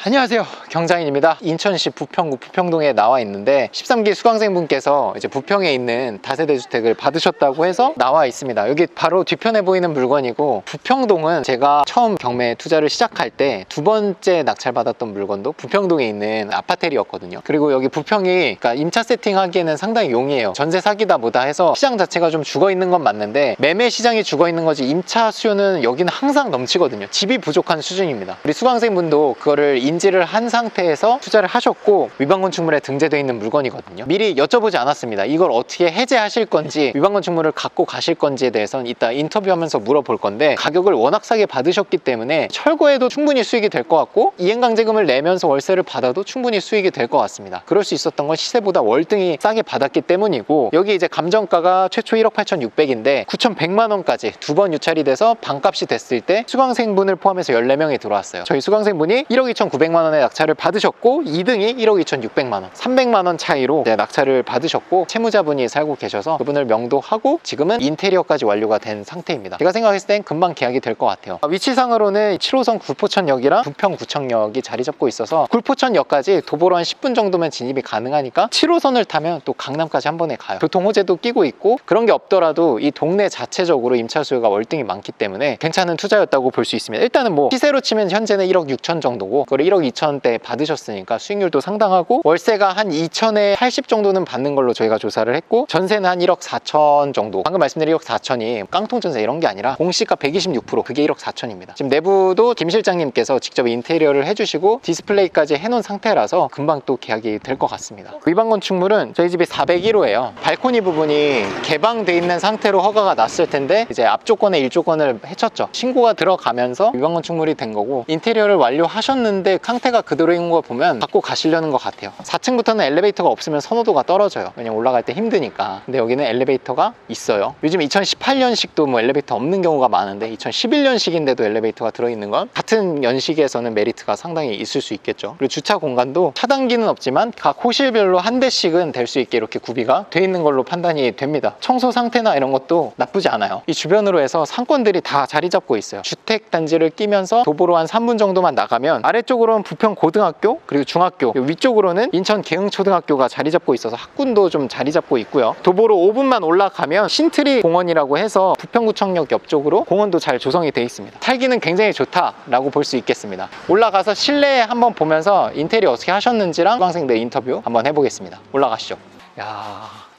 안녕하세요, 경장인입니다. 인천시 부평구 부평동에 나와 있는데 13기 수강생분께서 이제 부평에 있는 다세대 주택을 받으셨다고 해서 나와 있습니다. 여기 바로 뒤편에 보이는 물건이고, 부평동은 제가 처음 경매 투자를 시작할 때 두 번째 낙찰 받았던 물건도 부평동에 있는 아파텔이었거든요. 그리고 여기 부평이 그러니까 임차 세팅하기에는 상당히 용이해요. 전세 사기다 뭐다 해서 시장 자체가 좀 죽어 있는 건 맞는데, 매매 시장이 죽어 있는 거지 임차 수요는 여기는 항상 넘치거든요. 집이 부족한 수준입니다. 우리 수강생분도 그거를 인지를 한 상태에서 투자를 하셨고, 위반건축물에 등재되어 있는 물건이거든요. 미리 여쭤보지 않았습니다. 이걸 어떻게 해제하실 건지, 위반건축물을 갖고 가실 건지에 대해서는 이따 인터뷰하면서 물어볼 건데, 가격을 워낙 싸게 받으셨기 때문에 철거해도 충분히 수익이 될 것 같고, 이행강제금을 내면서 월세를 받아도 충분히 수익이 될 것 같습니다. 그럴 수 있었던 건 시세보다 월등히 싸게 받았기 때문이고, 여기 이제 감정가가 최초 1억 8,600인데 9,100만 원까지 두 번 유찰이 돼서 반값이 됐을 때 수강생분을 포함해서 14명이 들어왔어요. 저희 수강생분이 1억 2,900만 원의 낙찰을 받으셨고, 2등이 1억 2,600만 원, 300만 원 차이로 낙찰을 받으셨고, 채무자분이 살고 계셔서 그분을 명도하고 지금은 인테리어까지 완료가 된 상태입니다. 제가 생각했을 땐 금방 계약이 될 것 같아요. 위치상으로는 7호선 굴포천역이랑 부평구청역이 자리 잡고 있어서, 굴포천역까지 도보로 한 10분 정도면 진입이 가능하니까 7호선을 타면 또 강남까지 한 번에 가요. 교통 호재도 끼고 있고, 그런 게 없더라도 이 동네 자체적으로 임차 수요가 월등히 많기 때문에 괜찮은 투자였다고 볼 수 있습니다. 일단은 뭐 시세로 치면 현재는 1억 6천 정도고, 그걸 1억 2천대 받으셨으니까 수익률도 상당하고, 월세가 한 2천에 80 정도는 받는 걸로 저희가 조사를 했고, 전세는 한 1억 4천 정도. 방금 말씀드린 1억 4천이 깡통 전세 이런 게 아니라 공시가 126%, 그게 1억 4천입니다. 지금 내부도 김 실장님께서 직접 인테리어를 해주시고 디스플레이까지 해놓은 상태라서 금방 또 계약이 될 것 같습니다. 위반 건축물은 저희 집이 401호예요. 발코니 부분이 개방돼 있는 상태로 허가가 났을 텐데, 이제 앞조건에 일조건을 해쳤죠. 신고가 들어가면서 위반 건축물이 된 거고, 인테리어를 완료하셨는데 상태가 그대로인 거 보면 갖고 가시려는 것 같아요. 4층부터는 엘리베이터가 없으면 선호도가 떨어져요. 왜냐면 올라갈 때 힘드니까. 근데 여기는 엘리베이터가 있어요. 요즘 2018년식도 뭐 엘리베이터 없는 경우가 많은데, 2011년식인데도 엘리베이터가 들어있는 건 같은 연식에서는 메리트가 상당히 있을 수 있겠죠. 그리고 주차 공간도 차단기는 없지만 각 호실별로 한 대씩은 될 수 있게 이렇게 구비가 돼 있는 걸로 판단이 됩니다. 청소 상태나 이런 것도 나쁘지 않아요. 이 주변으로 해서 상권들이 다 자리 잡고 있어요. 주택단지를 끼면서 도보로 한 3분 정도만 나가면 아래쪽으로는 부평 고등학교, 그리고 중학교, 위쪽으로는 인천 계흥초등학교가 자리 잡고 있어서 학군도 좀 자리 잡고 있고요. 도보로 5분만 올라가면 신트리 공원이라고 해서 부평구청역 옆쪽으로 공원도 잘 조성이 돼 있습니다. 살기는 굉장히 좋다라고 볼 수 있겠습니다. 올라가서 실내 한번 보면서 인테리어 어떻게 하셨는지랑 수강생들 인터뷰 한번 해보겠습니다. 올라가시죠.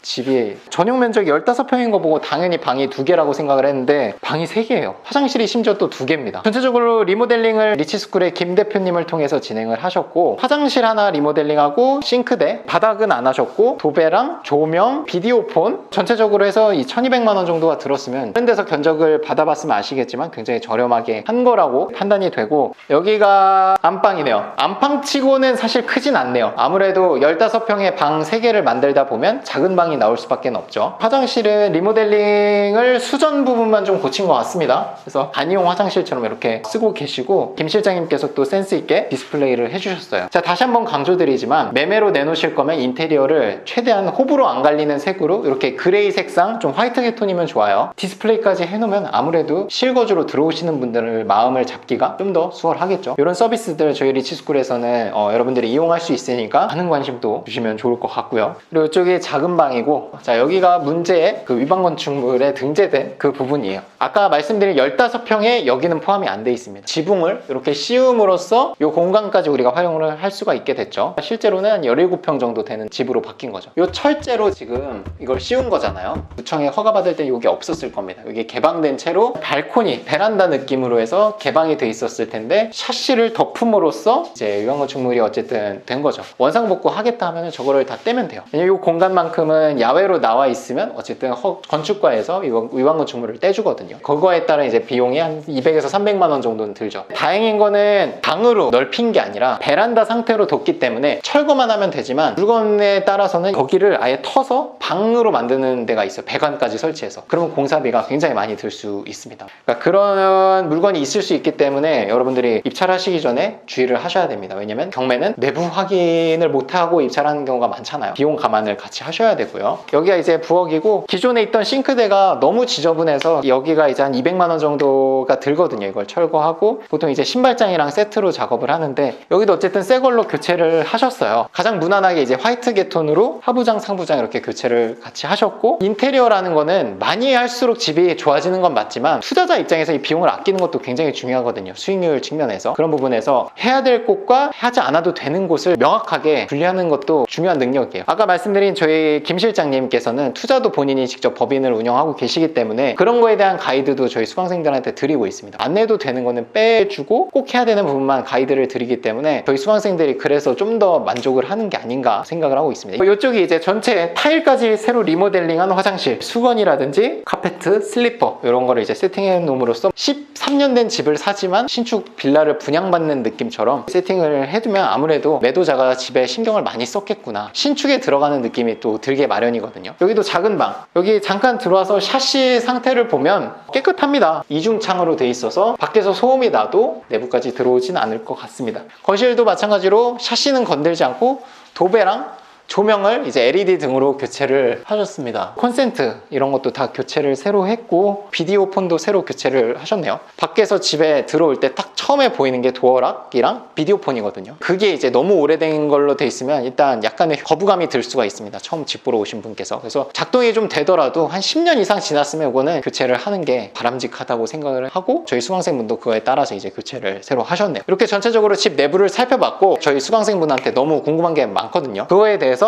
집이 전용 면적이 15평인 거 보고 당연히 방이 2개라고 생각을 했는데 방이 3개예요. 화장실이 심지어 또 2개입니다. 전체적으로 리모델링을 리치스쿨의 김 대표님을 통해서 진행을 하셨고, 화장실 하나 리모델링하고 싱크대, 바닥은 안 하셨고, 도배랑 조명, 비디오폰 전체적으로 해서 이 1,200만 원 정도가 들었으면, 다른 데서 견적을 받아봤으면 아시겠지만 굉장히 저렴하게 한 거라고 판단이 되고, 여기가 안방이네요. 안방치고는 사실 크진 않네요. 아무래도 15평의 방 3개를 만들다 보면 작은 방이 나올 수밖에 없죠. 화장실은 리모델링을 수전 부분만 좀 고친 것 같습니다. 그래서 단위용 화장실처럼 이렇게 쓰고 계시고, 김 실장님께서 또 센스 있게 디스플레이를 해주셨어요. 자, 다시 한번 강조드리지만, 매매로 내놓으실 거면 인테리어를 최대한 호불호 안 갈리는 색으로 이렇게 그레이 색상, 좀 화이트 톤이면 좋아요. 디스플레이까지 해놓으면 아무래도 실거주로 들어오시는 분들을 마음을 잡기가 좀 더 수월하겠죠. 이런 서비스들 저희 리치스쿨에서는 여러분들이 이용할 수 있으니까 많은 관심도 주시면 좋을 것 같고요. 그리고 이쪽이 작은 방이고, 자, 여기가 문제의 그 위반 건축물에 등재된 그 부분이에요. 아까 말씀드린 15평에 여기는 포함이 안 돼 있습니다. 지붕을 이렇게 씌움으로써 이 공간까지 우리가 활용을 할 수가 있게 됐죠. 실제로는 한 17평 정도 되는 집으로 바뀐 거죠. 이 철제로 지금 이걸 씌운 거잖아요. 구청에 허가 받을 때 이게 없었을 겁니다. 이게 개방된 채로 발코니, 베란다 느낌으로 해서 개방이 돼 있었을 텐데, 샤시를 덮음으로써 이제 위반 건축물이 어쨌든 된 거죠. 원상복구 하겠다 하면 저거를 다 떼면 돼요. 왜냐면 이 공간만큼은 야외로 나와 있으면 어쨌든 건축과에서 위반 건축물을 떼주거든요. 그거에 따른 이제 비용이 한 200에서 300만 원 정도는 들죠. 다행인 거는 방으로 넓힌 게 아니라 베란다 상태로 뒀기 때문에 철거만 하면 되지만, 물건에 따라서는 거기를 아예 터서 방으로 만드는 데가 있어요. 배관까지 설치해서. 그러면 공사비가 굉장히 많이 들 수 있습니다. 그러니까 그런 물건이 있을 수 있기 때문에 여러분들이 입찰 하시기 전에 주의를 하셔야 됩니다. 왜냐면 경매는 내부 확인을 못하고 입찰하는 경우가 많잖아요. 비용 감안을 같이 하셔야 되고요. 있고요. 여기가 이제 부엌이고 기존에 있던 싱크대가 너무 지저분해서 여기가 이제 한 200만 원 정도가 들거든요. 이걸 철거하고 보통 이제 신발장이랑 세트로 작업을 하는데 여기도 어쨌든 새 걸로 교체를 하셨어요. 가장 무난하게 이제 화이트 계톤으로 하부장 상부장 이렇게 교체를 같이 하셨고 인테리어라는 거는 많이 할수록 집이 좋아지는 건 맞지만 투자자 입장에서 이 비용을 아끼는 것도 굉장히 중요하거든요. 수익률 측면에서. 그런 부분에서 해야 될 곳과 하지 않아도 되는 곳을 명확하게 분리하는 것도 중요한 능력이에요. 아까 말씀드린 저희 김 실장님께서는 투자도 본인이 직접 법인을 운영하고 계시기 때문에 그런 거에 대한 가이드도 저희 수강생들한테 드리고 있습니다. 안 내도 되는 거는 빼주고 꼭 해야 되는 부분만 가이드를 드리기 때문에 저희 수강생들이 그래서 좀 더 만족을 하는 게 아닌가 생각을 하고 있습니다. 이쪽이 이제 전체 타일까지 새로 리모델링한 화장실, 수건이라든지 카페트, 슬리퍼 이런 거를 이제 세팅해 놓음으로써 13년 된 집을 사지만 신축 빌라를 분양받는 느낌처럼 세팅을 해두면 아무래도 매도자가 집에 신경을 많이 썼겠구나, 신축에 들어가는 느낌이 또 들게 마련이거든요. 여기도 작은 방, 여기 잠깐 들어와서 샤시 상태를 보면 깨끗합니다. 이중창으로 돼 있어서 밖에서 소음이 나도 내부까지 들어오진 않을 것 같습니다. 거실도 마찬가지로 샤시는 건들지 않고 도배랑 조명을 이제 LED 등으로 교체를 하셨습니다. 콘센트 이런 것도 다 교체를 새로 했고 비디오 폰도 새로 교체를 하셨네요. 밖에서 집에 들어올 때 딱 처음에 보이는 게 도어락이랑 비디오 폰이거든요. 그게 이제 너무 오래된 걸로 돼 있으면 일단 약간의 거부감이 들 수가 있습니다. 처음 집 보러 오신 분께서. 그래서 작동이 좀 되더라도 한 10년 이상 지났으면 이거는 교체를 하는 게 바람직하다고 생각을 하고 저희 수강생분도 그거에 따라서 이제 교체를 새로 하셨네요. 이렇게 전체적으로 집 내부를 살펴봤고 저희 수강생분한테 너무 궁금한 게 많거든요. 그거에 대해서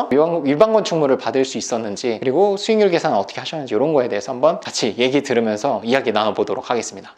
일반 건축물을 받을 수 있었는지 그리고 수익률 계산은 어떻게 하셨는지 이런 거에 대해서 한번 같이 얘기 들으면서 이야기 나눠보도록 하겠습니다.